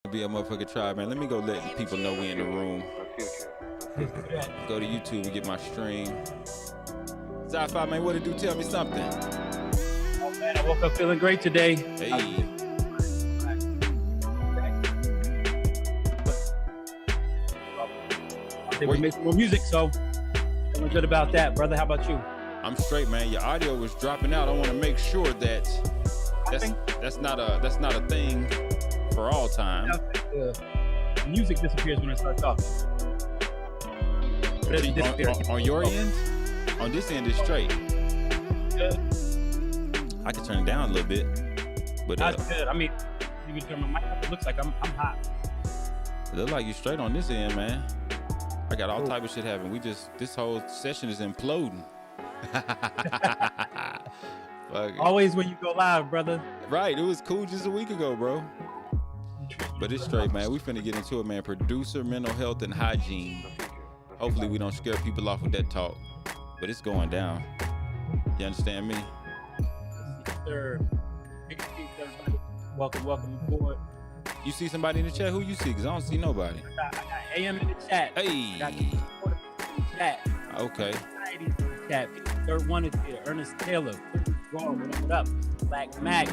Be a motherfucker tribe, man. Let me go let people know we in the room. Go to YouTube and get my stream. Sci-fi, man, what it do? Tell me something. Oh man, I woke up feeling great today. Hey. I think we made some more music, so feeling good about that, brother. How about you? I'm straight, man. Your audio was dropping out. I want to make sure that that's not a thing for all time. The music disappears when I start talking. On your end? On this end is straight. Good. I can turn it down a little bit. But That's good. I mean, you can turn my mic up. It looks like I'm hot. it look like you straight on this end, man. I got all type of shit happening. This whole session is imploding. Always when you go live, brother. Right, it was cool just a week ago, bro. But it's straight, man. We finna get into it, man. Producer, mental health, and hygiene. Hopefully we don't scare people off with that talk. But it's going down. You understand me? Sir. Welcome aboard. You see somebody in the chat? Who you see? Because I don't see nobody. I got AM in the chat. Hey. I got the chat. Okay. In the chat. Third one is here. Ernest Taylor. What up? Black Mac.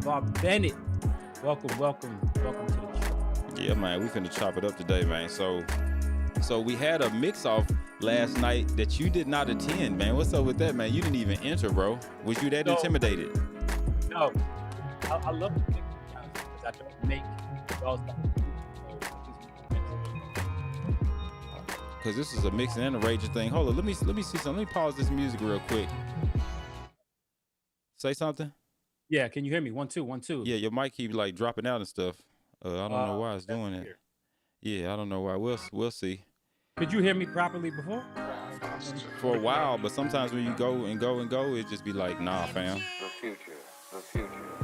Bob Bennett. Welcome to the show. Yeah, man. We finna chop it up today, man. So we had a mix-off last night that you did not attend, man. What's up with that, man? You didn't even enter, bro. Was you that intimidated? No. I love the mix because I try to make all stuff. Because this is a mixing and a raging thing. Hold on, let me see something. Let me pause this music real quick. Say something? Yeah, can you hear me? 1 2 1 2. Yeah, your mic keeps like dropping out and stuff. I don't know why it's doing that. Yeah, I don't know why. We'll see. Could you hear me properly before? For a while, but sometimes when you go, it just be like, nah, fam. The future.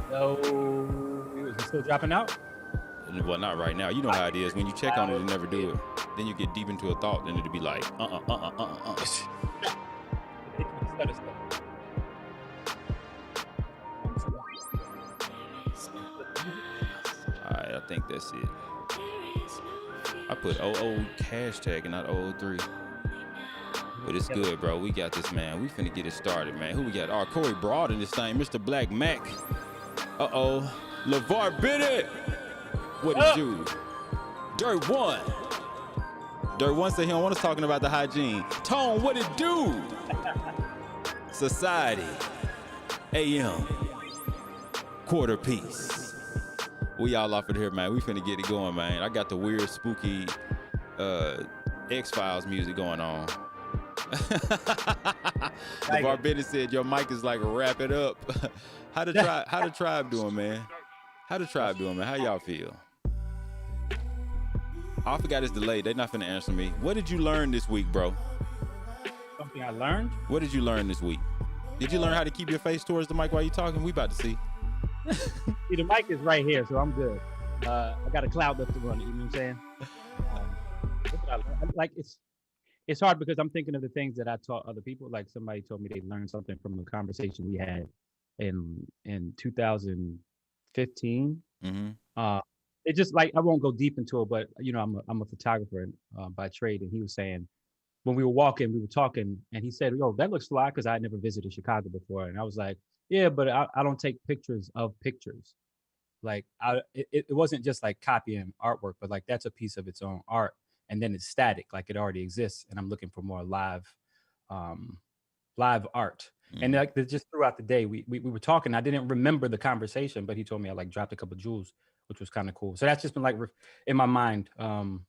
So, is it still dropping out? Well, not right now. You know how it is. When you check on it and never do it, then you get deep into a thought, and it'll be like, Alright, I think that's it. I put 00 hashtag and not 003. But it's good, bro. We got this, man. We finna get it started, man. Who we got? Oh, Corey Broad in this thing. Mr. Black Mac. Uh-oh. LeVar Bennett. What did you do? Dirt 1. Dirt 1 said he don't want us talking about the hygiene. Tone, what it do? Society. AM. Quarter piece. We all off of here, man. We finna get it going, man. I got the weird, spooky X-Files music going on. LeVar Bennett said your mic is like wrap it up. How the tribe doing, man? How y'all feel? I forgot it's delayed. They're not finna answer me. What did you learn this week, bro? Something I learned? What did you learn this week? Did you learn how to keep your face towards the mic while you're talking? We about to see. See, the mic is right here, so I'm good. I got a cloud lifter running, you know what I'm saying? What did I learn? Like, it's hard because I'm thinking of the things that I taught other people. Like somebody told me they learned something from a conversation we had in 2015. Mm-hmm. It just like, I won't go deep into it, but you know, I'm a photographer by trade, and he was saying when we were talking, and he said, "Yo, that looks fly," because I had never visited Chicago before, and I was like, "Yeah, but I don't take pictures of pictures." Like it wasn't just like copying artwork, but like that's a piece of its own art, and then it's static, like it already exists, and I'm looking for more live art. Mm-hmm. And like just throughout the day, we were talking. I didn't remember the conversation, but he told me I like dropped a couple jewels, which was kind of cool. So that's just been like in my mind on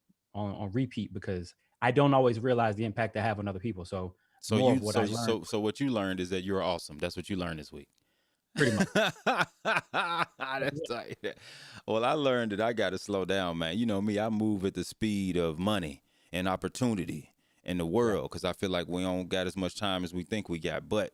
repeat, because I don't always realize the impact I have on other people. So what you learned is that you're awesome. That's what you learned this week. Pretty much. That's tight. Well, I learned that I got to slow down, man. You know me, I move at the speed of money and opportunity in the world, because I feel like we don't got as much time as we think we got. But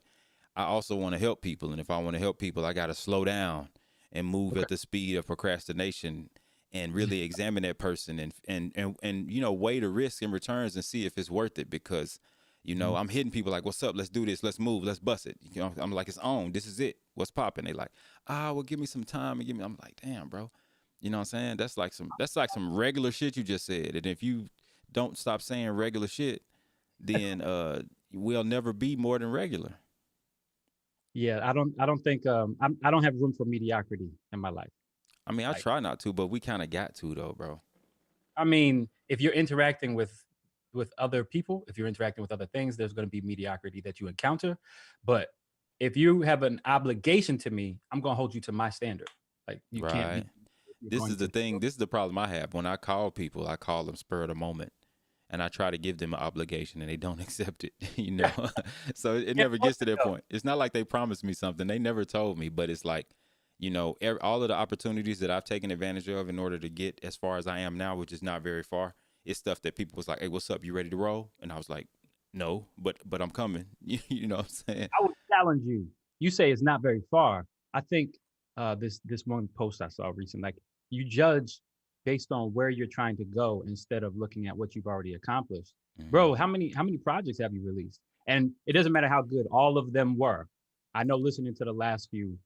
I also want to help people, and if I want to help people, I got to slow down and move at the speed of procrastination and really examine that person and you know, weigh the risk and returns and see if it's worth it, because you know, I'm hitting people like, what's up? Let's do this. Let's move. Let's bust it. You know, I'm like, it's on. This is it. What's popping? They like, well, give me some time. I'm like, damn, bro. You know what I'm saying? That's like some regular shit you just said. And if you don't stop saying regular shit, then we'll never be more than regular. Yeah, I don't think I don't have room for mediocrity in my life. I mean, I Like, try not to, but we kind of got to though, bro. I mean, if you're interacting with other people, if you're interacting with other things, there's going to be mediocrity that you encounter. But if you have an obligation to me, I'm going to hold you to my standard. Like you can't Right. be. You're This going is the to. thing. This is the problem I have when I call people. I call them spur of the moment, and I try to give them an obligation, and they don't accept it. You know, so it Yeah, never of course gets to that they point. It's not like they promised me something. They never told me, but it's like, all of the opportunities that I've taken advantage of in order to get as far as I am now, which is not very far. It's stuff that people was like, "Hey, what's up? You ready to roll?" And I was like, "No, but I'm coming." You know what I'm saying? I would challenge you. You say it's not very far. I think this one post I saw recently, like you judge based on where you're trying to go instead of looking at what you've already accomplished. Hmm. Bro, how many projects have you released? And it doesn't matter how good all of them were. I know listening to the last few,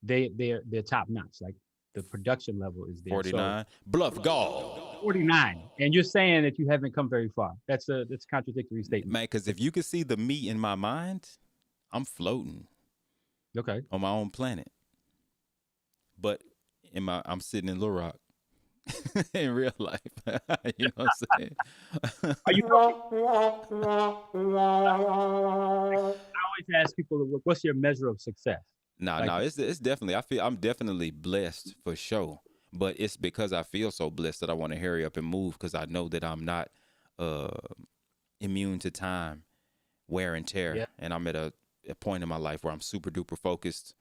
they're top notch. Like the production level is there. So 49 Bluff Gall. 49, and you're saying that you haven't come very far. That's a contradictory statement. Man, because if you could see the me in my mind, I'm floating Okay. on my own planet. But I'm sitting in Little Rock in real life. You know what I'm saying? Are you always ask people, what's your measure of success? No, Like, no, it's definitely. I'm definitely blessed for sure. But it's because I feel so blessed that I want to hurry up and move because I know that I'm not uh, immune to time, wear and tear, yeah, and I'm at a point in my life where I'm super duper focused.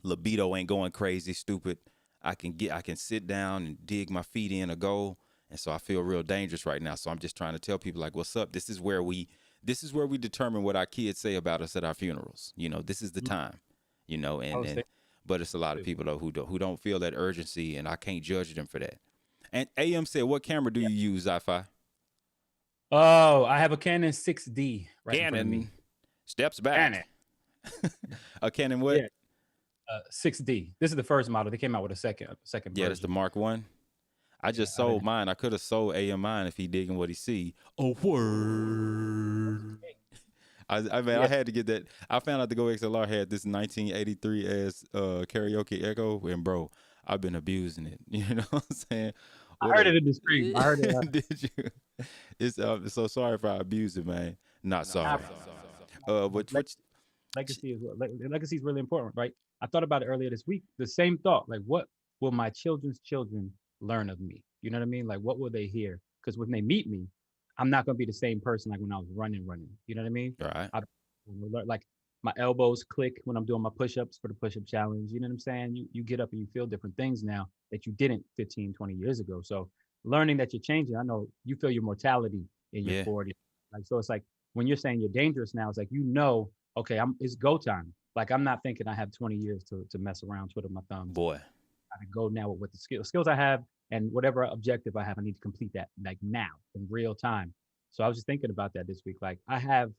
Libido ain't going crazy, stupid. I can sit down and dig my feet in a goal, and so I feel real dangerous right now. So I'm just trying to tell people like, what's up? This is where we determine what our kids say about us at our funerals. This is the time. I And was and thinking but it's a lot of too. people though who don't feel that urgency, and I can't judge them for that. And AM said, "What camera do Yeah. you use, Wi-Fi?" Oh, I have a Canon 6D right in front of me. Canon steps Canon. back. A Canon what? Yeah, 6D. This is the first model. They came out with a second Yeah, that's the version. Mark One. I Yeah, just I didn't. sold mine. I could have sold AM mine if he digging what he see. Oh word! I mean, I Yeah, had to get that. I found out the Go XLR had this 1983 as karaoke echo, and bro, I've been abusing it. You know what I'm saying? I What heard a it in the stream. I heard it. did you? It's so sorry if I abuse it, man. Not Nah, sorry. like, Which legacy is legacy is really important, right? I thought about it earlier this week. The same thought, like, what will my children's children learn of me? You know what I mean? Like, what will they hear? Because when they meet me, I'm not gonna be the same person like when I was running. You know what I mean? right? I like my elbows click when I'm doing my push-ups for the push-up challenge. You know what I'm saying? You get up and you feel different things now that you didn't 15, 20 years ago. So learning that you're changing, I know you feel your mortality in your Yeah, 40s. Like, so it's like when you're saying you're dangerous now, it's like, okay, it's go time. Like, I'm not thinking I have 20 years to mess around, twiddle my thumbs. boy. I can go now with what the skills I have and whatever objective I have, I need to complete that like now in real time. So I was just thinking about that this week. Like, I have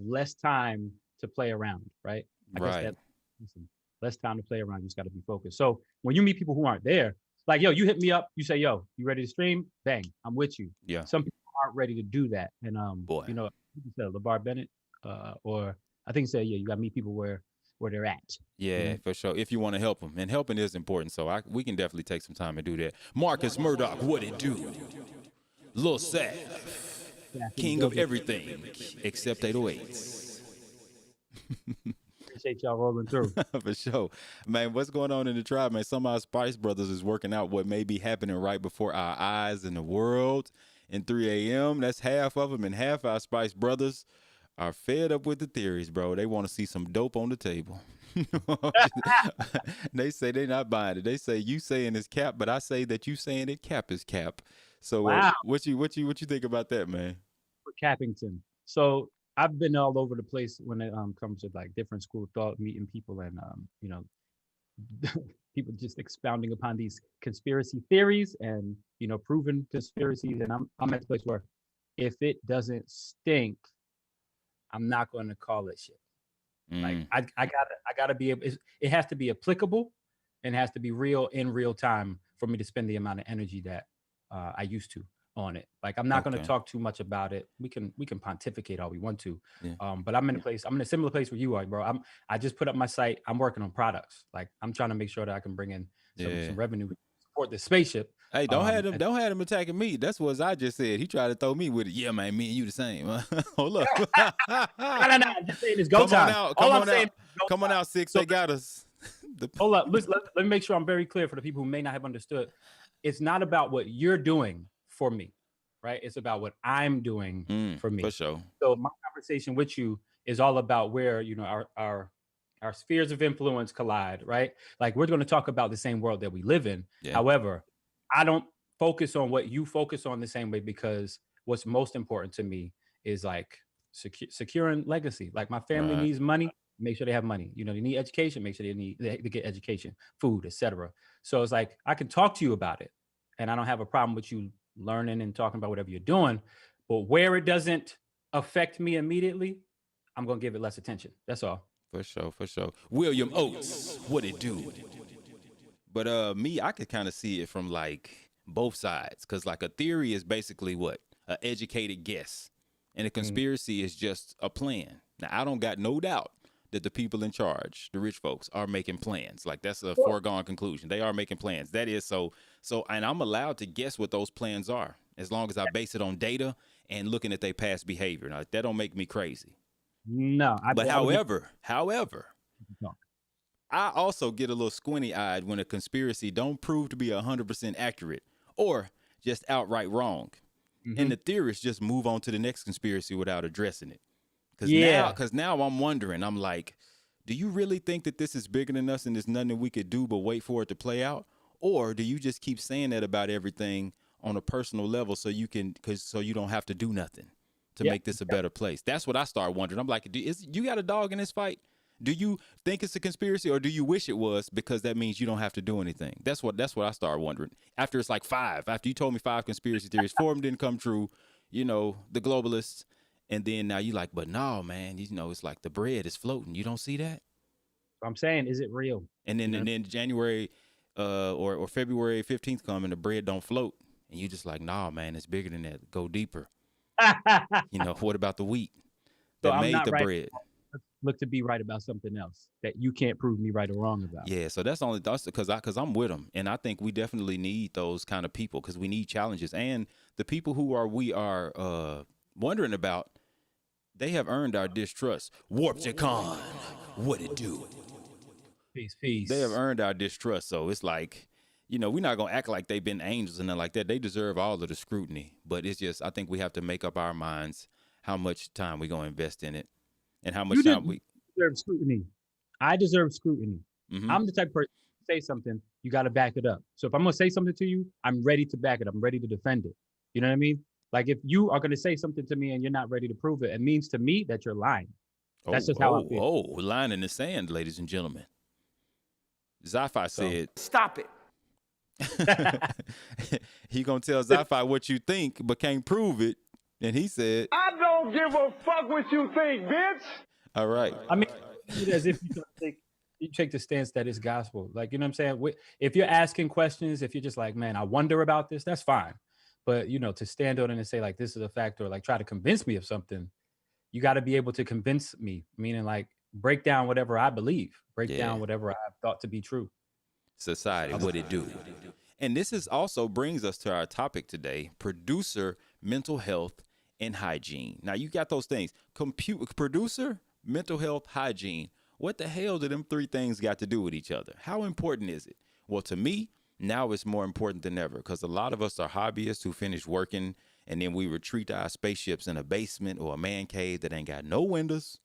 less time to play around, right? I guess Right. that listen, less time to play around. You just got to be focused. So when you meet people who aren't there, like, yo, you hit me up, you say, yo, you ready to stream? Bang, I'm with you. Yeah, Some people aren't ready to do that, and boy. you said LeVar Bennett, or I think he said, yeah, you got to meet people where they're at. You Yeah, know, for sure. If you want to help them, and helping is important, so we can definitely take some time and do that. Marcus Murdoch, what it do? Lil Sav, back in the king of building. everything except 808s. Appreciate y'all rolling through. For sure. Man, what's going on in the tribe, man? Some of our Spice Brothers is working out what may be happening right before our eyes in the world in 3 a.m. That's half of them, and half our Spice Brothers are fed up with the theories, bro. They want to see some dope on the table. They say they're not buying it. They say you saying it's cap, but I say that you saying it cap is cap. So Wow, what you think about that, man? for Cappington. So I've been all over the place when it comes to like different school of thought, meeting people, and people just expounding upon these conspiracy theories and proven conspiracies. And I'm at the place where if it doesn't stink, I'm not going to call it shit. Like, Mm, I gotta be able. It has to be applicable and has to be real in real time for me to spend the amount of energy that I used to on it. Like I'm not going to Okay. talk too much about it. We can pontificate all we want to, Yeah. but I'm in a place. I'm in a similar place where you are, bro. I just put up my site. I'm working on products. Like I'm trying to make sure that I can bring in Yeah. some revenue to support the spaceship. Hey, And don't have him attacking me. That's what I just said. He tried to throw me with it. Yeah, man, me and you the same. Hold up. no, I'm just saying it's go Come on time. out. All Come I'm on saying out. is go Come on time. out, Six. So They got us. hold up. Let me make sure I'm very clear for the people who may not have understood. It's not about what you're doing for me, right? It's about what I'm doing for me. For sure. So my conversation with you is all about where our spheres of influence collide, right? Like we're going to talk about the same world that we live in. Yeah. However, I don't focus on what you focus on the same way because what's most important to me is like securing legacy. Like my family Right. needs money, make sure they have money. You know, they need education, make sure they get education, food, etc. So it's like I can talk to you about it, and I don't have a problem with you learning and talking about whatever you're doing. But where it doesn't affect me immediately, I'm gonna give it less attention. That's all. For sure. For sure. William Oates. What it do? But me, I could kind of see it from like both sides, because like a theory is basically what an educated guess, and a conspiracy is just a plan. Now, I don't got no doubt that the people in charge, the rich folks, are making plans. Like that's a foregone conclusion. They are making plans. That is so. So, and I'm allowed to guess what those plans are as long as I base it on data and looking at their past behavior. Now, that don't make me crazy. No, But I would however, talk. I also get a little squinty eyed when a conspiracy don't prove to be 100% accurate or just outright wrong. And the theorists just move on to the next conspiracy without addressing it. Yeah. Because now I'm wondering, I'm like, do you really think that this is bigger than us and there's nothing that we could do but wait for it to play out? Or do you just keep saying that about everything on a personal level so you don't have to do nothing to make this a better place? That's what I start wondering. I'm like, you got a dog in this fight? Do you think it's a conspiracy, or do you wish it was, because that means you don't have to do anything? That's what I start wondering. After it's like five, after you told me 5 conspiracy theories, 4 of them didn't come true, the globalists, and then now you like, but no, man, it's like the bread is floating. You don't see that? I'm saying, is it real? And then January or February 15th come and the bread don't float, and you just like, nah, man, it's bigger than that. Go deeper. What about the wheat that I'm made not the right. bread? Look to be right about something else that you can't prove me right or wrong about. Yeah, so that's because I'm with them, and I think we definitely need those kind of people because we need challenges, and the people who we are wondering about, they have earned our distrust. Warpticon, what it do? Peace. They have earned our distrust, so it's like, we're not gonna act like they've been angels and nothing like that. They deserve all of the scrutiny, but it's just I think we have to make up our minds how much time we're gonna invest in it. And how much time we deserve scrutiny. I deserve scrutiny. I'm the type of person, say something, you got to back it up. So if I'm going to say something to you, I'm ready to back it up. I'm ready to defend it. You know what I mean? Like if you are going to say something to me and you're not ready to prove it, it means to me that you're lying. That's just how I feel. Line in the sand, ladies and gentlemen. Zi-Fi said, Stop it. He gonna tell Zi-Fi what you think, but can't prove it. And he said, I don't give a fuck what you think, bitch. all right. I mean, as if you take the stance that it's gospel. Like, you know what I'm saying? If you're asking questions, if you're just like, man, I wonder about this, that's fine. But, to stand on it and say like, this is a fact, or like try to convince me of something, you got to be able to convince me, meaning like break down whatever I believe, break down whatever I've thought to be true. Society, what it do? And this is also brings us to our topic today, producer, mental health, and hygiene. Now you got those things, producer, mental health, hygiene. What the hell do them 3 things got to do with each other? How important is it? Well, to me, now it's more important than ever, because a lot of us are hobbyists who finish working and then we retreat to our spaceships in a basement or a man cave that ain't got no windows.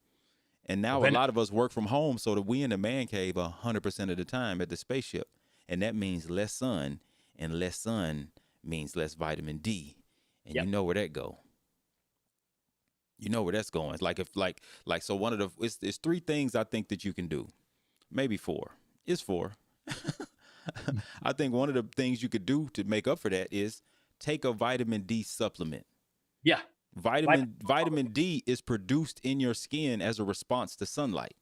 And now a lot of us work from home so that we in the man cave 100% of the time at the spaceship. And that means less sun, and less sun means less vitamin D. And you know where that go. You know where that's going. It's like so one of it's 3 things I think that you can do. Maybe 4. It's 4. I think one of the things you could do to make up for that is take a vitamin D supplement. Yeah. Vitamin D is produced in your skin as a response to sunlight.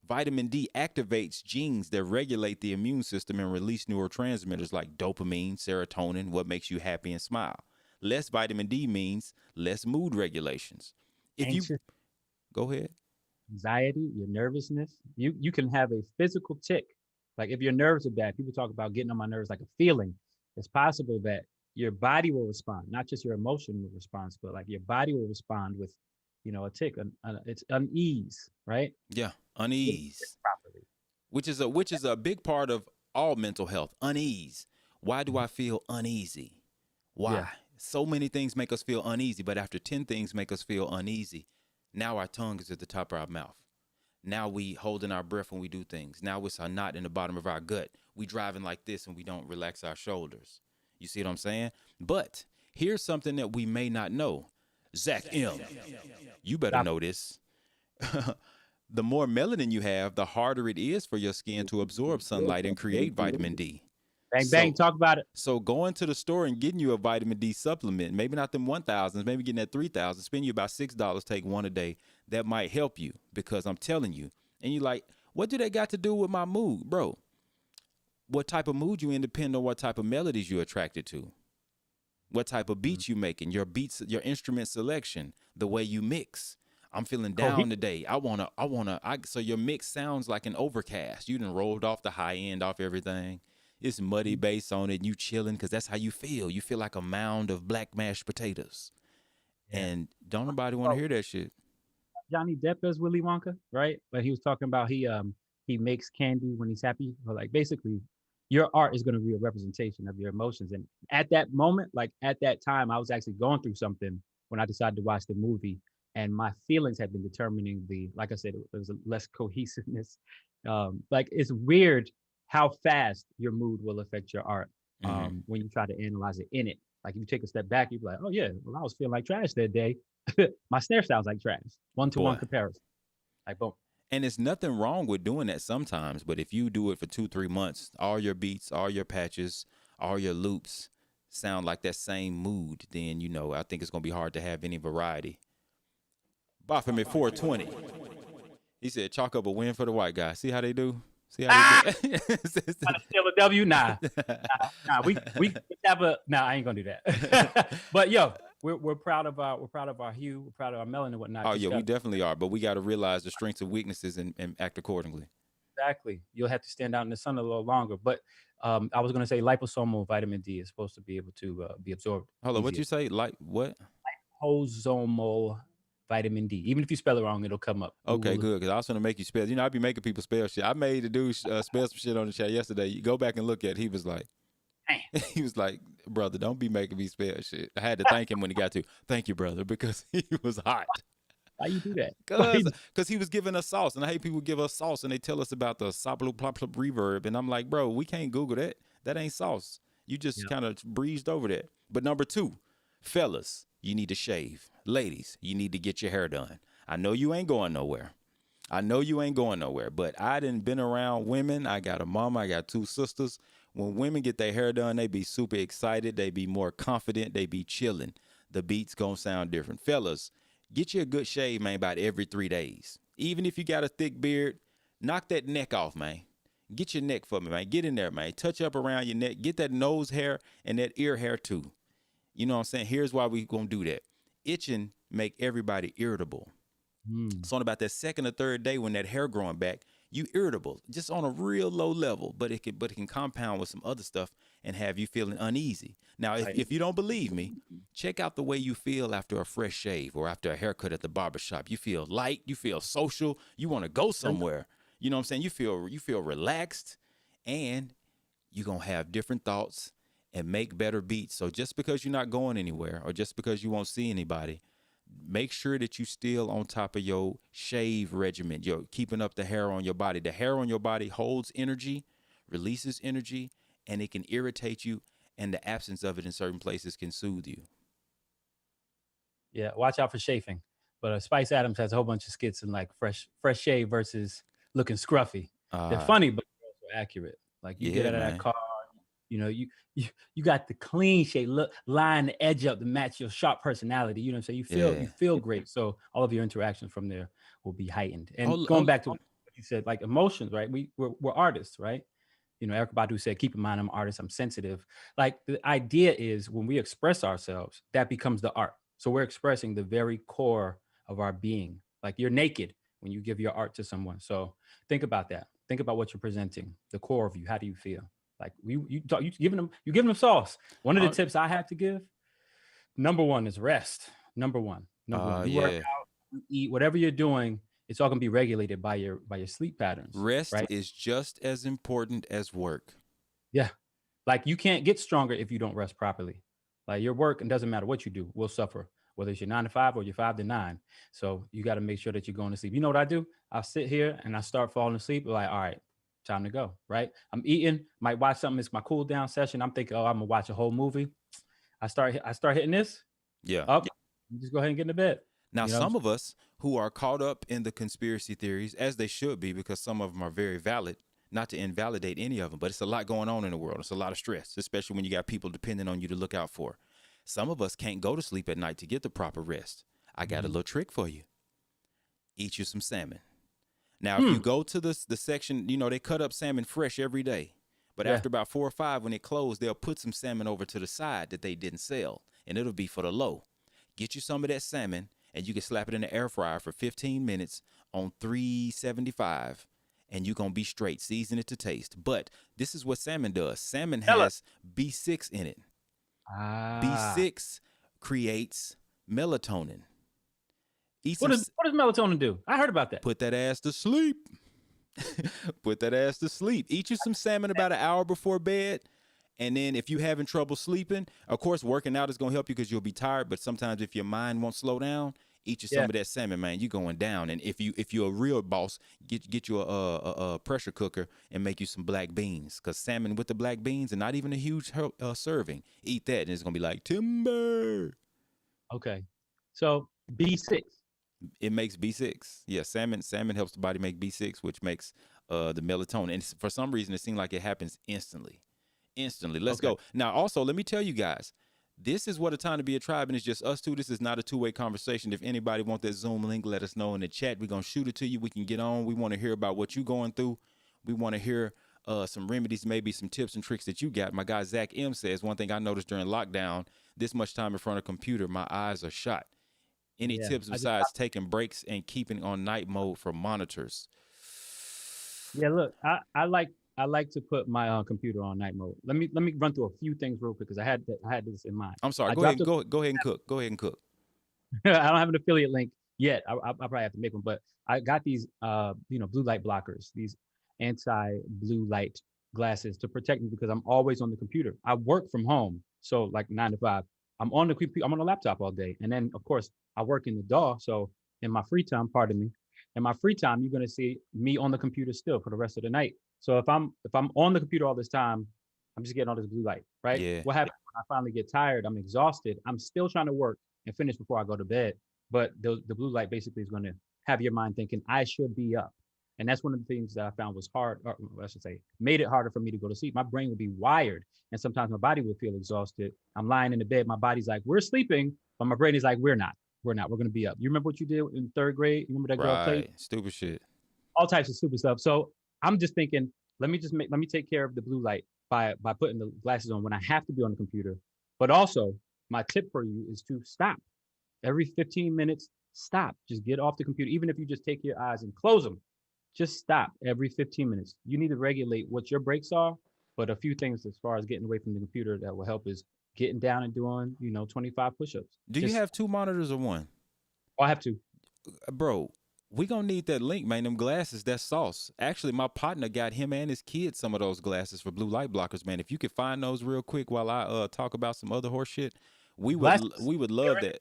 Vitamin D activates genes that regulate the immune system and release neurotransmitters like dopamine, serotonin, what makes you happy and smile. Less vitamin D means less mood regulations. If you Anxious, go ahead. anxiety, your nervousness. You can have a physical tick. Like if your nerves are bad, people talk about getting on my nerves like a feeling. It's possible that your body will respond, not just your emotional response, but like your body will respond with, a tick. It's unease, right? Yeah, Get it fixed unease, properly. which is a big part of all mental health. Unease. Why do Mhm. I feel uneasy? Yeah. Why? So many things make us feel uneasy, but after 10 things make us feel uneasy, now our tongue is at the top of our mouth. Now we holding our breath when we do things. Now it's a knot in the bottom of our gut. We driving like this and we don't relax our shoulders. You see what I'm saying? But here's something that we may not know. Zach M, you better Stop. know this. The more melanin you have, the harder it is for your skin to absorb sunlight and create vitamin D. Bang bang. So Talk about it. so going to the store and getting you a vitamin D supplement, maybe not them 1,000s, maybe getting that 3,000, spend you about $6, take one a day. That might help you because I'm telling you. And you're like, what do they got to do with my mood, bro? What type of mood you in depend on what type of melodies you're attracted to, what type of beats you making, your beats, your instrument selection, the way you mix. I'm feeling down today. So your mix sounds like an overcast. You done rolled off the high end off everything. It's muddy bass on it, and you chilling because that's how you feel. You feel like a mound of black mashed potatoes. Yeah. And don't nobody want to hear that shit. Johnny Depp as Willy Wonka, right? But he was talking about he makes candy when he's happy. Or like basically, your art is going to be a representation of your emotions. And at that moment, like at that time, I was actually going through something when I decided to watch the movie, and my feelings had been determining the. Like I said, there was a less cohesiveness. Like it's weird how fast your mood will affect your art Mhm. when you try to analyze it in it. Like if you take a step back, you're like, oh yeah, well I was feeling like trash that day. My snare sounds like trash. 1-to-1 Boy. comparison. Like boom. And it's nothing wrong with doing that sometimes, but if you do it for 2-3 months, all your beats, all your patches, all your loops sound like that same mood, then I think it's gonna be hard to have any variety. Bafim at 420. He said, chalk up a win for the white guy. See how they do? See how they do? Trying to steal a W? Nah. We have a I ain't gonna do that. But yo, we're proud of our hue, we're proud of our melanin and whatnot. Oh yeah, we definitely are, but we got to realize the strengths and weaknesses and act accordingly. Exactly. You'll have to stand out in the sun a little longer. But I was gonna say liposomal vitamin D is supposed to be able to be absorbed Hold on, what easier. you say? Like what? Liposomal vitamin D. Even if you spell it wrong, it'll come up. Okay, Google it. good. Because I was gonna make you spell. I be making people spell shit. I made the dude spell some shit on the chat yesterday. You go back and look at it. He was like, Damn. he was like, brother, don't be making me spell shit. I had to thank him when he got to. Thank you, brother, because he was hot. Why you do that? Because he was giving us sauce, and I hate people give us sauce and they tell us about the saplo plop plop reverb, and I'm like, bro, we can't Google that. That ain't sauce. You just Yeah. kind of breezed over that. But number 2, fellas, you need to shave. Ladies, you need to get your hair done. I know you ain't going nowhere. But I done been around women. I got a mama. I got 2 sisters. When women get their hair done, they be super excited. They be more confident. They be chilling. The beats gonna sound different. Fellas, get you a good shave, man, about every 3 days. Even if you got a thick beard, knock that neck off, man. Get your neck for me, man. Get in there, man. Touch up around your neck. Get that nose hair and that ear hair too. You know what I'm saying? Here's why we gonna do that. Itching make everybody irritable. So on about that second or third day when that hair growing back, you irritable, just on a real low level, but it can compound with some other stuff and have you feeling uneasy. Now, if you don't believe me, check out the way you feel after a fresh shave or after a haircut at the barbershop. You feel light, you feel social, you want to go somewhere. You know what I'm saying? You feel relaxed, and you're gonna have different thoughts and make better beats. So just because you're not going anywhere or just because you won't see anybody, make sure that you still on top of your shave regimen. You're keeping up the hair on your body. The hair on your body holds energy, releases energy, and it can irritate you. And the absence of it in certain places can soothe you. Yeah, watch out for chafing. But Spice Adams has a whole bunch of skits in like fresh shave versus looking scruffy. They're funny, but they're also accurate. Like you get Yeah, out of that man. car, you got the clean shave look, line the edge up to match your sharp personality. You know what I'm saying? You Yeah. feel great. So all of your interactions from there will be heightened. And Hold- going hold- back to what you said, like emotions, right? We're artists, right? Eric Badu said, keep in mind, I'm an artist, I'm sensitive. Like the idea is when we express ourselves, that becomes the art. So we're expressing the very core of our being. Like you're naked when you give your art to someone. So think about that. Think about what you're presenting, the core of you. How do you feel? Like you giving them sauce. One of the Uh, tips I have to give, number one is rest. Number one. Number one. You work yeah. out, you eat, whatever you're doing, it's all gonna be regulated by your sleep patterns, Rest right? is just as important as work. Yeah. Like you can't get stronger if you don't rest properly. Like your work, and doesn't matter what you do, will suffer, whether it's your 9 to 5 or your 5 to 9. So you got to make sure that you're going to sleep. You know what I do? I sit here and I start falling asleep. Like, all right, time to go. Right? I'm eating, might watch something. It's my cool down session. I'm thinking, oh, I'm gonna watch a whole movie. I start hitting this Yeah. up. You just go ahead and get into bed. Now, You know what I'm some of us who are caught up in the conspiracy theories, as they should be, because some of them are very valid, not to invalidate any of them, but it's a lot going on in the world. It's a lot of stress, especially when you got people depending on you to look out for. Some of us can't go to sleep at night to get the proper rest. I got a little trick for you. Eat you some salmon. Now, if you go to the section, they cut up salmon fresh every day. But Yeah. after about 4 or 5, when it closed, they'll put some salmon over to the side that they didn't sell, and it'll be for the low. Get you some of that salmon, and you can slap it in the air fryer for 15 minutes on 375, and you're going to be straight. Season it to taste. But this is what salmon does. Salmon has B6 in it. B6 creates melatonin. What does melatonin do? I heard about that. Put that ass to sleep. Put that ass to sleep. Eat you some salmon about an hour before bed. And then if you're having trouble sleeping, of course, working out is going to help you because you'll be tired. But sometimes if your mind won't slow down, eat you some of that salmon, man. You're going down. And if you're a real boss, get you a pressure cooker and make you some black beans. Because salmon with the black beans and not even a huge serving. Eat that and it's going to be like timber. Okay. So B6. It makes B6. Yeah, salmon helps the body make B6, which makes the melatonin. And for some reason, it seems like it happens instantly. Let's go. Now, also, let me tell you guys, this is what a time to be a tribe, and it's just us two. This is not a two-way conversation. If anybody want that Zoom link, let us know in the chat. We're going to shoot it to you. We can get on. We want to hear about what you're going through. We want to hear some remedies, maybe some tips and tricks that you got. My guy Zach M says, one thing I noticed during lockdown, this much time in front of a computer, my eyes are shot. Any tips besides taking breaks and keeping on night mode for monitors? Yeah, look, I like to put my computer on night mode. Let me run through a few things real quick because I had this in mind. I'm sorry. Go ahead and cook. Go ahead and cook. I don't have an affiliate link yet. I probably have to make one, but I got these blue light blockers, these anti-blue light glasses to protect me because I'm always on the computer. I work from home, so like 9 to 5. I'm on the computer. I'm on the laptop all day, and then of course I work in the DAW. So in my free time, pardon me, in my free time, you're gonna see me on the computer still for the rest of the night. So if I'm on the computer all this time, I'm just getting all this blue light, right? Yeah. What happens when I finally get tired? I'm exhausted. I'm still trying to work and finish before I go to bed. But the blue light basically is going to have your mind thinking I should be up. And that's one of the things that I found was hard, or I should say, made it harder for me to go to sleep. My brain would be wired, and sometimes my body would feel exhausted. I'm lying in the bed. My body's like, we're sleeping, but my brain is like, we're not. We're not. We're going to be up. You remember what you did in 3rd grade? You remember that girl played? Stupid shit. All types of stupid stuff. So I'm just thinking, let me take care of the blue light by putting the glasses on when I have to be on the computer. But also, my tip for you is to stop. Every 15 minutes, stop. Just get off the computer. Even if you just take your eyes and close them, just stop every 15 minutes. You need to regulate what your breaks are. But a few things as far as getting away from the computer that will help is getting down and doing, 25 push-ups. Do you have 2 monitors or 1? Oh, I have 2. Bro, we gonna need that link, man. Them glasses, that's sauce. Actually, my partner got him and his kids some of those glasses for blue light blockers, man. If you could find those real quick while I talk about some other horse shit, we would love that.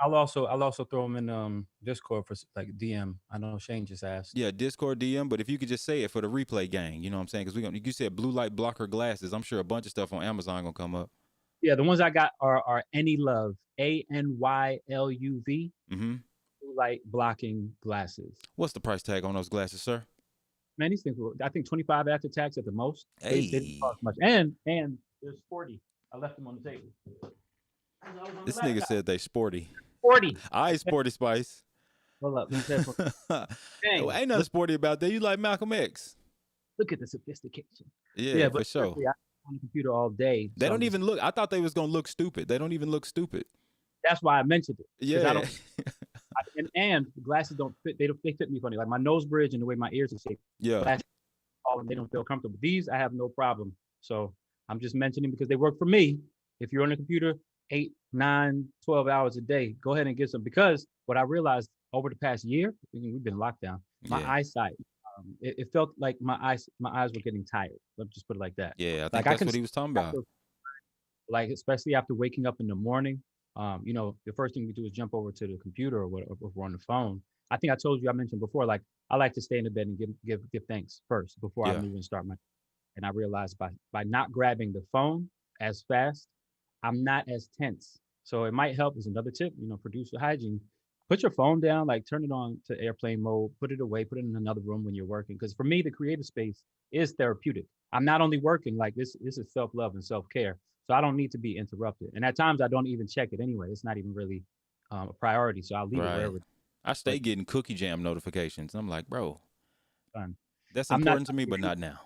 I'll also throw them in Discord for like DM. I know Shane just asked. Yeah, Discord DM. But if you could just say it for the replay gang, you know what I'm saying? Because you said blue light blocker glasses. I'm sure a bunch of stuff on Amazon gonna come up. Yeah, the ones I got are Any Love, ANYLUV. Mm-hmm. Blue light blocking glasses. What's the price tag on those glasses, sir? Man, these things were, I think 25 after tax at the most. Hey. They didn't cost much. And there's 40. I left them on the table. This nigga said they sporty. 40. I Sporty Spice. Hold up. These headphones. Dang. Ain't nothing sporty about that. You like Malcolm X. Look at the sophistication. Yeah, Yeah, for but sure. seriously, I'm on the computer all day. They So don't even look. I thought they was gonna look stupid. They don't even look stupid. that's why I mentioned it. Because I Yeah, don't and the glasses don't fit. They fit me funny. Like my nose bridge and the way my ears are shaped. yeah, Glasses all and they don't feel comfortable. These I have no problem. So I'm just mentioning because they work for me. If you're on a computer 8, 9, 12 hours a day, go ahead and get some. Because what I realized over the past year, we've been locked down, my yeah, eyesight, it felt like my eyes were getting tired. Let's just put it like that. yeah. I think Like I that's can what he was talking about. like especially after waking up in the morning, the first thing we do is jump over to the computer or whatever, if we're on the phone. I think I mentioned before, like I like to stay in the bed and give thanks first before I Yeah, move and start my. And I realized by not grabbing the phone as fast, I'm not as tense. So it might help as another tip, producer hygiene. Put your phone down, like turn it on to airplane mode, put it away, put it in another room when you're working. Because for me, the creative space is therapeutic. I'm not only working, like this is self-love and self-care. So I don't need to be interrupted. And at times I don't even check it anyway. It's not even really a priority. So I'll leave it right. wherever. I But stay getting cookie jam notifications. I'm like, bro, um, that's I'm not important to me, but not now.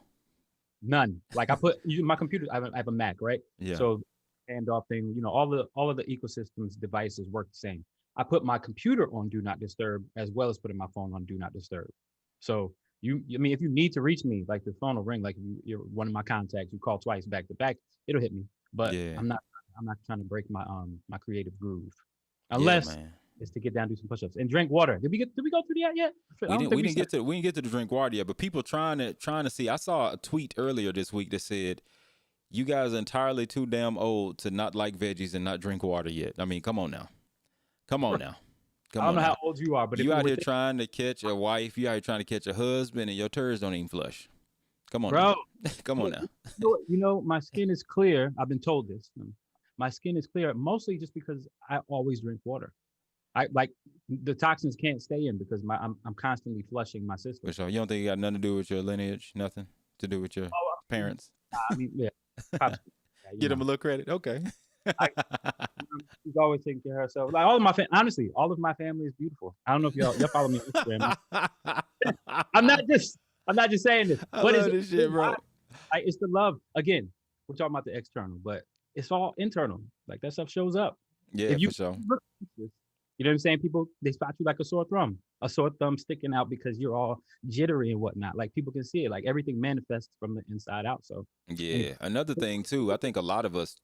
none. Like I put my computer. I have a Mac, right? Yeah, So handoff thing. All of the ecosystems devices work the same. I put my computer on do not disturb as well as putting my phone on do not disturb. So I mean, if you need to reach me, like the phone will ring. Like if you're one of my contacts, you call twice back to back, it'll hit me. But yeah, I'm not trying to break my creative groove, yeah, unless man. it's to get down, do some push-ups, and drink water. Did we go through that yet? I We don't didn't think we we didn't said. get to we didn't get to the drink water yet, but people trying to see. I saw a tweet earlier this week that said you guys are entirely too damn old to not like veggies and not drink water yet. I mean, come on now. Come on now. I Come don't on know now. how old you are, but if You you out were here trying to catch a wife, you out here trying to catch a husband, and your turds don't even flush. Come on now. bro. Come on now. My skin is clear. I've been told this. My skin is clear mostly just because I always drink water. I like the toxins can't stay in because I'm constantly flushing my For system. sure. You don't think it got nothing to do with your lineage? Nothing to do with your Oh, parents? I mean, yeah, pops, yeah, Get them a little credit. Okay. I, she's always taking care of herself. Like honestly, all of my family is beautiful. I don't know if y'all follow me on Instagram. I'm not just saying this, I but love this shit, bro. it's the love. Again, we're talking about the external, but it's all internal. Like that stuff shows up. Yeah, If you for sure. look, you know what I'm saying? People they spot you like a sore thumb sticking out because you're all jittery and whatnot. Like people can see it. Like everything manifests from the inside out. So Yeah. Another thing too, I think a lot of us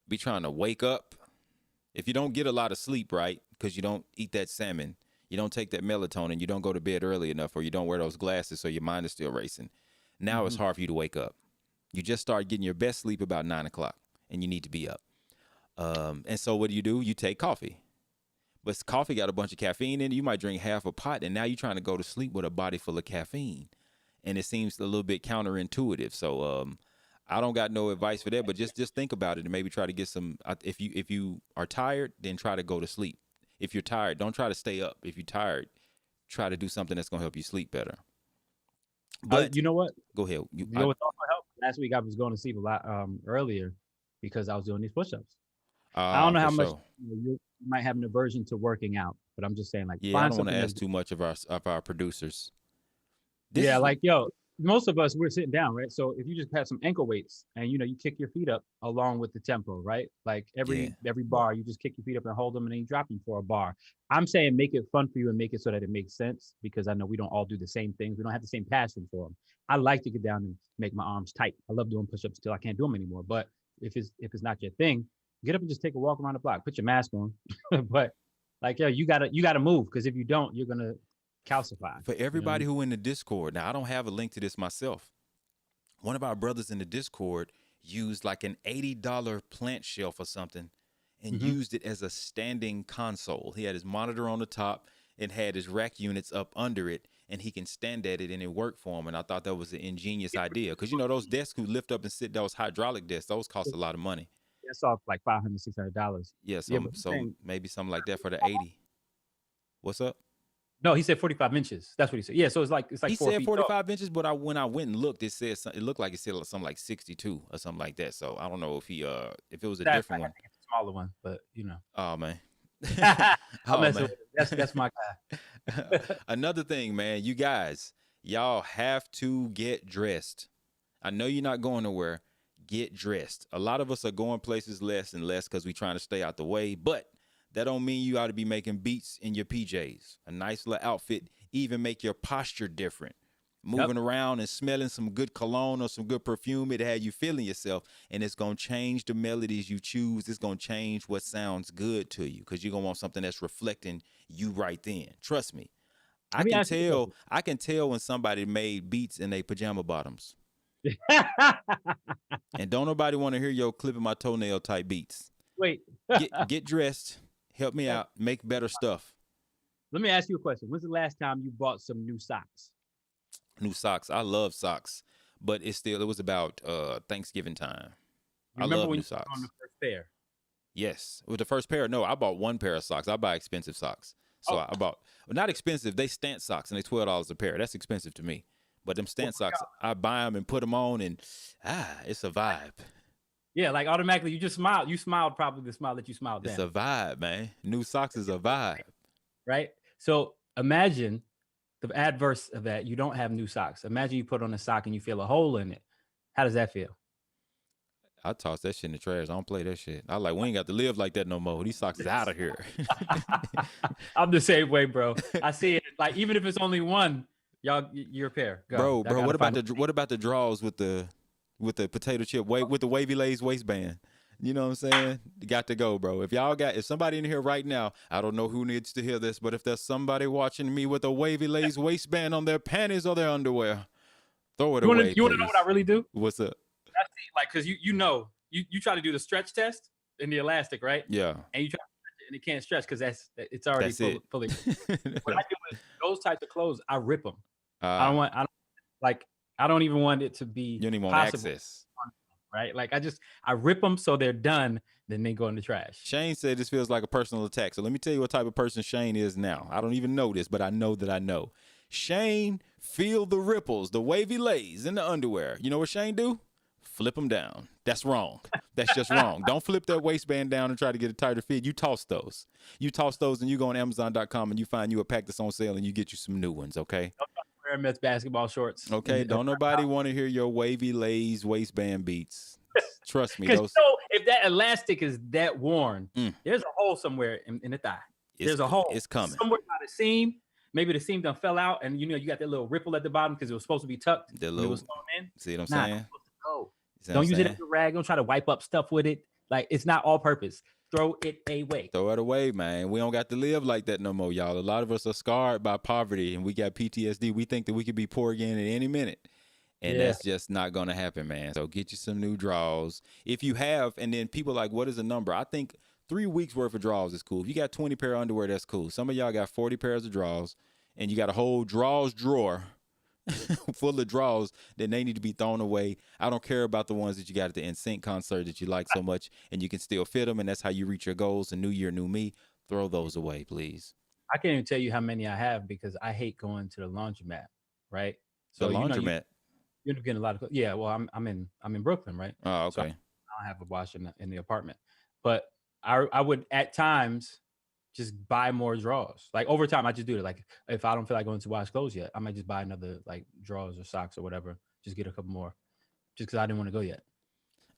be trying to wake up. If you don't get a lot of sleep, right? Because you don't eat that salmon, you don't take that melatonin, you don't go to bed early enough, or you don't wear those glasses, so your mind is still racing. Now it's hard for you to wake up. You just start getting your best sleep about 9 o'clock, and you need to be up. And so what do? You take coffee. But coffee got a bunch of caffeine in it. You might drink half a pot, and now you're trying to go to sleep with a body full of caffeine. And it seems a little bit counterintuitive. So I don't got no advice for that, but just think about it and maybe try to get some. If you are tired, then try to go to sleep. If you're tired, don't try to stay up. If you're tired, try to do something that's gonna help you sleep better. But you know what? go ahead. You know what also helped? Last week I was going to sleep a lot earlier because I was doing these push-ups. I don't know For how much sure. you might have an aversion to working out, but I'm just saying, like, Yeah, I find don't want to something ask too much of our producers. yeah, like most of us we're sitting down, right? So if you just have some ankle weights and you kick your feet up along with the tempo, right? Like Yeah. every bar, you just kick your feet up and hold them, and then you drop them for a bar. I'm saying make it fun for you and make it so that it makes sense because I know we don't all do the same things. We don't have the same passion for them. I like to get down and make my arms tight. I love doing push-ups till I can't do them anymore. But if it's not your thing, get up and just take a walk around the block. Put your mask on, but like you gotta move because if you don't, you're gonna calcify. For everybody who in the Discord, now I don't have a link to this myself. One of our brothers in the Discord used like an $80 plant shelf or something and used it as a standing console. He had his monitor on the top and had his rack units up under it, and he can stand at it and it worked for him. And I thought that was an ingenious idea because those desks who lift up and sit, those hydraulic desks, those cost a lot of money. That's off like $500, $600. Yeah, Yeah, so but so maybe something like that for the 80. What's up? no, he said 45 inches. That's what he said. Yeah, so it's like He 4 said feet tall. 45 inches, but when I went and looked, it looked like it said something like 62 or something like that. So I don't know if it was a That's different like, I one. think it's a smaller one, but Oh man, I'm Oh messing man. with him. That's my guy. Another thing, man, you guys, y'all have to get dressed. I know you're not going nowhere. Get dressed. A lot of us are going places less and less because we're trying to stay out the way, but that don't mean you ought to be making beats in your PJs. A nice little outfit even make your posture different. Yep. Moving around and smelling some good cologne or some good perfume, it had you feeling yourself, and it's gonna change the melodies you choose. It's gonna change what sounds good to you because you're gonna want something that's reflecting you right then. Trust me. I Let me can ask you a tell. I can tell when somebody made beats in their pajama bottoms. question. And don't nobody want to hear your clipping my toenail type beats. Wait. Get dressed. Help me out. Make better stuff. Let me ask you a question. When's the last time you bought some new socks? New socks. I love socks, but it was about Thanksgiving time. You I remember love when new you put on the socks. first pair? Yes, with the first pair. No, I bought one pair of socks. I buy expensive socks, so Oh, I bought not expensive. They Stance socks and they $12 a pair. That's expensive to me. But them Stance socks, I buy them and put them on, and it's a vibe. yeah, like automatically you just smiled. You smiled probably the smile that you smiled It's then, a vibe, man. New socks is a vibe. right? So imagine the adverse of that. You don't have new socks. Imagine you put on a sock and you feel a hole in it. How does that feel? I toss that shit in the trash. I don't play that shit. I like we ain't got to live like that no more. These socks is out of here. I'm the same way, bro. I see it. Like even if it's only one, y'all, you're a pair. Go. bro. What about the draws with the potato chip with the wavy lace waistband? You know what I'm saying? You got to go, bro. If somebody in here right now, I don't know who needs to hear this, but if there's somebody watching me with a wavy lace waistband on their panties or their underwear, throw it away, You want to know please. what I really do? What's up? I see, like, cause you try to do the stretch test in the elastic, right? Yeah, And you try to stretch it and it can't stretch because it's already that's it. fully. What I do is those types of clothes, I rip them. I Uh, don't even want it to you be don't even want possible, access. right? Like I rip them so they're done, then they go in the trash. Shane said this feels like a personal attack. So let me tell you what type of person Shane is now. I don't even know this, but I know that I know. Shane feel the ripples, the wavy lays in the underwear. You know what Shane do? Flip them down. That's wrong. That's just wrong. Don't flip that waistband down and try to get a tighter fit. You toss those. And you go on Amazon.com and you find you a pack that's on sale and you get you some new ones, okay? Wear Mets basketball shorts. Okay, don't nobody want to hear your wavy lays waistband beats. Trust me. Because if that elastic is that worn, Mm. there's a hole somewhere in the thigh. There's a hole. It's coming. Somewhere by the seam. Maybe the seam done fell out, and you got that little ripple at the bottom because it was supposed to be tucked. The When it little, was thrown in. see what I'm Nah, saying? it's supposed to go. See what Don't I'm use it saying? as a rag. Don't try to wipe up stuff with it. Like it's not all purpose. Throw it away. Throw it away, man. We don't got to live like that no more, y'all. A lot of us are scarred by poverty and we got PTSD. We think that we could be poor again at any minute. And Yeah. that's just not going to happen, man. So get you some new draws. If you have, and then people like, what is the number? I think 3 weeks worth of draws is cool. If you got 20 pair of underwear, that's cool. Some of y'all got 40 pairs of draws and you got a whole draws drawer full of draws, then they need to be thrown away. I don't care about the ones that you got at the NSYNC concert that you like so much and you can still fit them and that's how you reach your goals. A new year, new me. Throw those away, please. I can't even tell you how many I have because I hate going to the laundromat. Right. The So laundromat. you end up getting a lot of. Yeah. Well, I'm in Brooklyn, right? Oh, So okay. I don't have a wash in the apartment, but I would at times just buy more drawers. Like over time, I just do it. Like if I don't feel like going to wash clothes yet, I might just buy another like drawers or socks or whatever. Just get a couple more, just because I didn't want to go yet.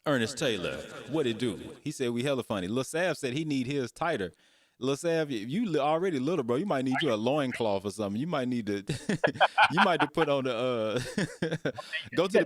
Ernest Taylor, what it do? He said we hella funny. Lil Sav said he need his tighter. Lil Sav, you already little, bro. You might need you a loincloth or something. You might need to you might to put on the go to the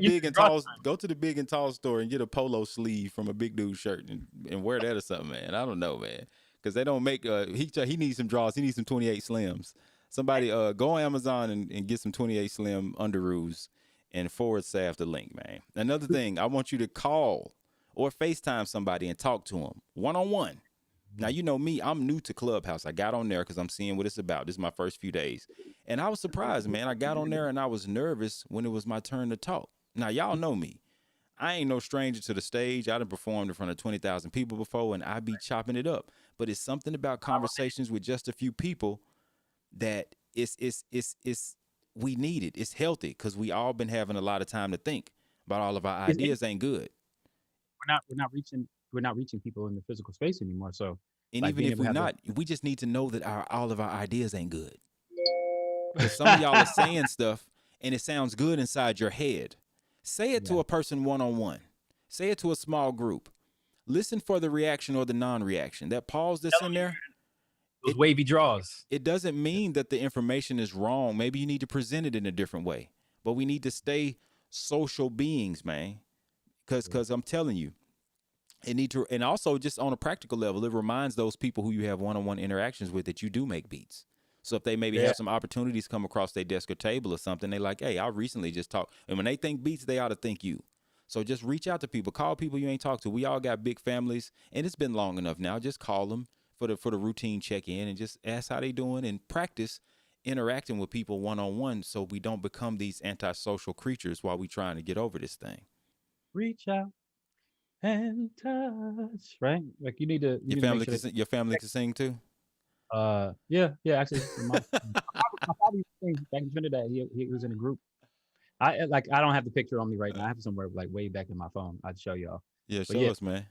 big and tall store and get a polo sleeve from a big dude shirt and wear that or something, man. I don't know, man. Because they don't make he needs some draws. He needs some 28 slims. Somebody go on Amazon and get some 28 slim underoos and forward Sav the link, man. Another thing, I want you to call or FaceTime somebody and talk to them one-on-one. Now, you know me, I'm new to Clubhouse. I got on there because I'm seeing what it's about. This is my first few days. And I was surprised, man. I got on there and I was nervous when it was my turn to talk. Now, y'all know me. I ain't no stranger to the stage. I done performed in front of 20,000 people before and I be chopping it up. But it's something about conversations with just a few people that we need it. It's healthy because we all been having a lot of time to think about all of our ideas ain't good. We're not reaching people in the physical space anymore. So And Like even being if able to we have not, we just need to know that all of our ideas ain't good. Because some of y'all are saying stuff and it sounds good inside your head. Say it to a person one-on-one. Say it to a small group. Listen for the reaction or the non-reaction. That pause that's in there, those wavy draws. it doesn't mean that the information is wrong. Maybe you need to present it in a different way. But we need to stay social beings, man. Because I'm telling you, it need to, and also just on a practical level, it reminds those people who you have one-on-one interactions with that you do make beats. So if they maybe have some opportunities come across their desk or table or something, they like, hey, I recently just talked. And when they think beats, they ought to think you. So just reach out to people, call people you ain't talked to. We all got big families, and it's been long enough now. Just call them for the routine check-in and just ask how they doing and practice interacting with people one-on-one so we don't become these antisocial creatures while we trying to get over this thing. Reach out and touch, right? Like you need to make sure Your family can sing too? yeah, actually my father used to sing back in Trinidad. He was in a group. I don't have the picture on me right now. I have it somewhere like way back in my phone. I'd show y'all. Yeah, But show us, man.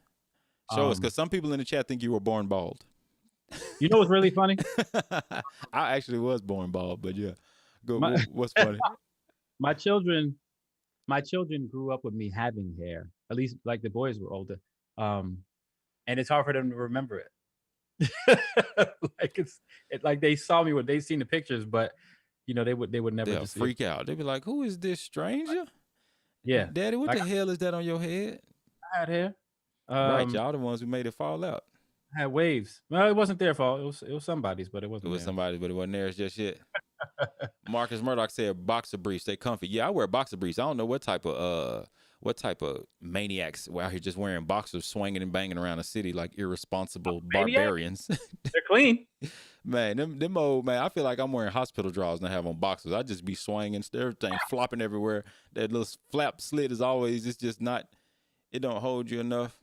Show us, because some people in the chat think you were born bald. You know what's really funny? I actually was born bald, but yeah. Go. My, What's funny? my children grew up with me having hair. At least like the boys were older. And it's hard for them to remember it. Like like they saw me when they seen the pictures, but they would never They'll just freak out. They'd be like, "Who is this stranger? Yeah, Daddy, what like, the hell is that on your head?" I had hair. Right, y'all the ones who made it fall out. I had waves. Well, it wasn't their fault. It was somebody's, but it wasn't. It was theirs. somebody, but it wasn't theirs just yet. Marcus Murdoch said boxer briefs, stay comfy. Yeah, I wear boxer briefs. I don't know what type of maniacs were out here just wearing boxers, swinging and banging around the city like irresponsible barbarians. They're clean. Man, them old man. I feel like I'm wearing hospital drawers and I have on boxers. I just be swinging, everything flopping everywhere. That little flap slit is always. It's just not. It don't hold you enough.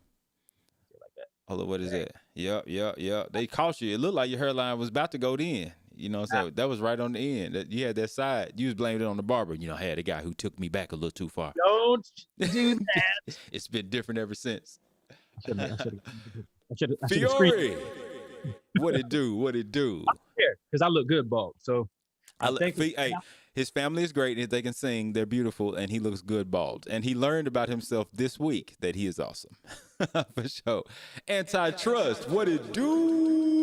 Like that. Hold on, what is that? Yep. They caught you. It looked like your hairline was about to go in. You know, so that was right on the end. That you had that side. You was blaming it on the barber. You know, I had a guy who took me back a little too far. Don't do that. It's been different ever since. I should have Fiore, what it do? Because I look good bald. So hey, his family is great. If they can sing, they're beautiful, and he looks good bald. And he learned about himself this week that he is awesome. For sure. Antitrust, what it do?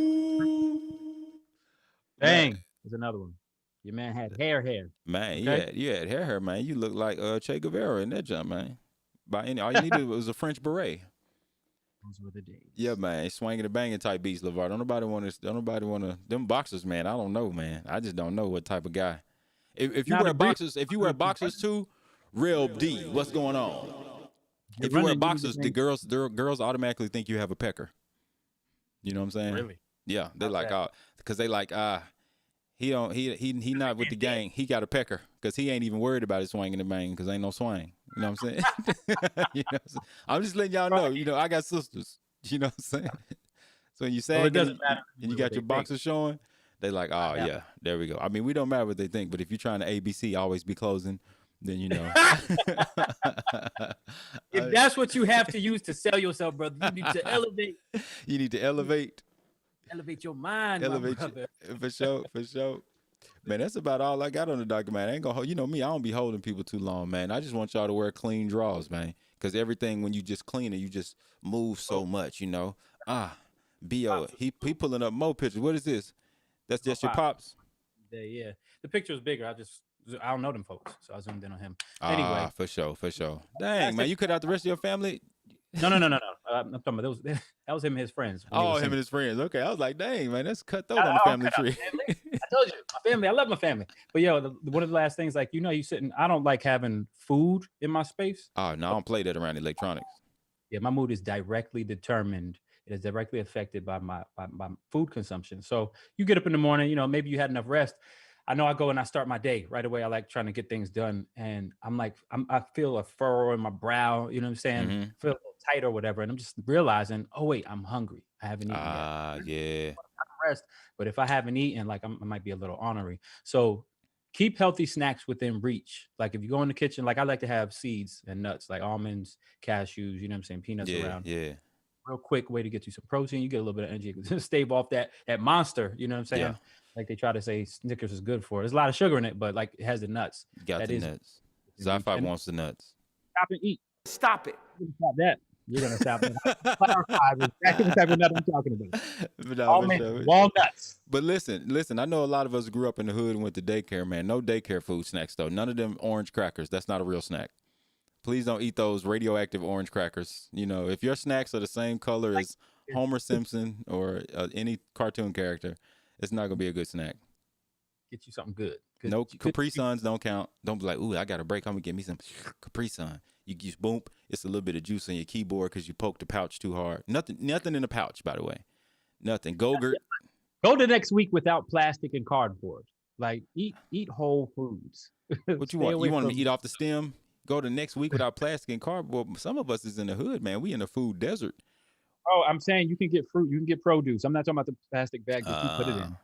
Dang, there's another one. Your man had hair. Man, okay? you had hair, man. You look like Che Guevara in that jump, man. All you needed was a French beret. Those were the days. Yeah, man, swinging and banging type beats, LeVar. Don't nobody want to. Them boxers, man. I don't know, man. I just don't know what type of guy. If you wear boxers too, real D. What's going on? If you wear boxers, the girls automatically think you have a pecker. You know what I'm saying? Really? Yeah, they because they like he not with the gang. He got a pecker because he ain't even worried about his swinging and banging because ain't no swing. You know what I'm saying? You know what I'm saying? I'm just letting y'all know. You know, I got sisters. You know what I'm saying? So when you say it doesn't matter and you got your boxers showing, they like, oh yeah, there we go. I mean, we don't matter what they think, but if you're trying to ABC always be closing, then you know. If that's what you have to use to sell yourself, brother, you need to elevate. You need to elevate. Elevate your mind, elevate my brother. For sure. Man, that's about all I got on the document. I ain't gonna hold, you know me, I don't be holding people too long, man. I just want y'all to wear clean drawers, man. Because everything, when you just clean it, you just move so much, you know. B.O. He pulling up more pictures. What is this? That's just your pops? Yeah. The picture was bigger. I don't know them folks, so I zoomed in on him. Anyway. For sure. Dang, man, you cut out the rest of your family? No. I'm talking about that was him and his friends. Oh, him and his friends. Okay, I was like, dang, man, that's cut on the family tree. I told you, my family. I love my family. But one of the last things, like you sitting. I don't like having food in my space. Oh no, I don't play that around electronics. Yeah, my mood is directly determined. It is directly affected by my food consumption. So you get up in the morning, maybe you had enough rest. I know I go and I start my day right away. I like trying to get things done. And I'm like, I feel a furrow in my brow, you know what I'm saying? Mm-hmm. Feel a little tight or whatever. And I'm just realizing, oh, wait, I'm hungry. I haven't eaten yet. Yeah. Rest. But if I haven't eaten, like I might be a little ornery. So keep healthy snacks within reach. Like if you go in the kitchen, like I like to have seeds and nuts, like almonds, cashews, you know what I'm saying? Peanuts around. Yeah. real quick way to get you some protein. You get a little bit of energy. Stave off that monster. You know what I'm saying? Yeah. Like they try to say Snickers is good for. There's a lot of sugar in it, but like it has the nuts. You got That the is nuts. Sci-fi and wants the nuts. stop and eat. Stop it. You're gonna stop that. You're gonna stop that. Clarify exactly what type of nut I'm talking about. But no, for Almonds, sure, for sure. walnuts. But listen. I know a lot of us grew up in the hood and went to daycare, man. No daycare food snacks though. None of them orange crackers. That's not a real snack. Please don't eat those radioactive orange crackers. You know, if your snacks are the same color as Homer Simpson or any cartoon character, it's not gonna be a good snack. Get you something good. No, Capri Suns don't count. Don't be like, ooh, I got a break. I'm gonna get me some Capri Sun. You just boom, it's a little bit of juice on your keyboard because you poked the pouch too hard. Nothing in the pouch, by the way. Nothing. Go-Gurt. Go to next week without plastic and cardboard. Like eat whole foods. What you want? You want them to eat off the stem? Go to next week without plastic and cardboard. Some of us is in the hood, man. We in the food desert. Oh, I'm saying you can get fruit. You can get produce. I'm not talking about the plastic bag that you put it in.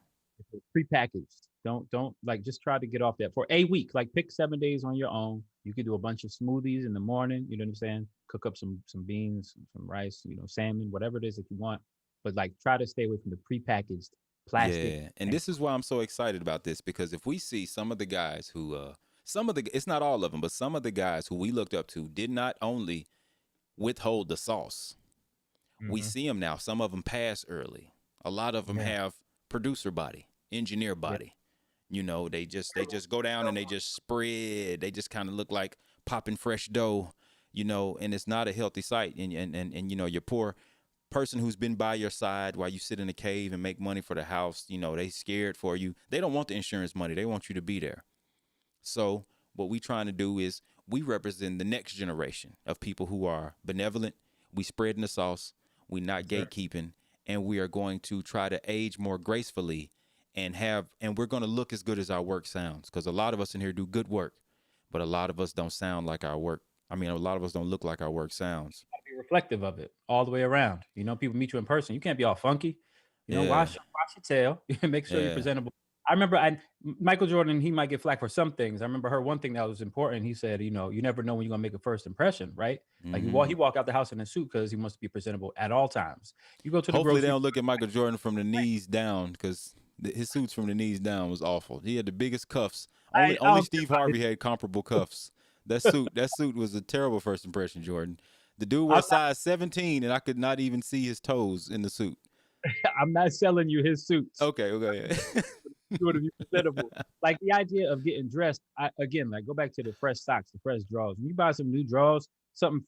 It's prepackaged. Don't like just try to get off that for a week. Like pick 7 days on your own. You could do a bunch of smoothies in the morning. You know what I'm saying? Cook up some beans, some rice, salmon, whatever it is that you want. But like try to stay away from the prepackaged plastic. Yeah, and this is why I'm so excited about this, because if we see some of the guys who, it's not all of them, but some of the guys who we looked up to did not only withhold the sauce. We see them now. Some of them pass early. A lot of them have producer body, engineer body. They just go down and they just spread. They just kind of look like popping fresh dough, and it's not a healthy sight. And your poor person who's been by your side while you sit in a cave and make money for the house, they scared for you. They don't want the insurance money. They want you to be there. So what we trying to do is we represent the next generation of people who are benevolent. We spreading the sauce. We not gatekeeping, and we are going to try to age more gracefully and we're going to look as good as our work sounds, because a lot of us in here do good work, but a lot of us don't sound like our work. I mean, a lot of us don't look like our work sounds. You gotta be reflective of it all the way around. People meet you in person. You can't be all funky. Wash your tail. Make sure you're presentable. I remember Michael Jordan, he might get flack for some things. I remember one thing that was important. He said, you never know when you're going to make a first impression, right? Like he walk out the house in a suit because he wants to be presentable at all times. You go to the Hopefully they don't look at Michael Jordan from the knees down, because his suits from the knees down was awful. He had the biggest cuffs. Only Steve Harvey had comparable cuffs. That suit was a terrible first impression, Jordan. The dude was size 17, and I could not even see his toes in the suit. I'm not selling you his suits. Okay. To be presentable. Like the idea of getting dressed, again, like go back to the fresh socks, the fresh drawers. When you buy some new drawers, something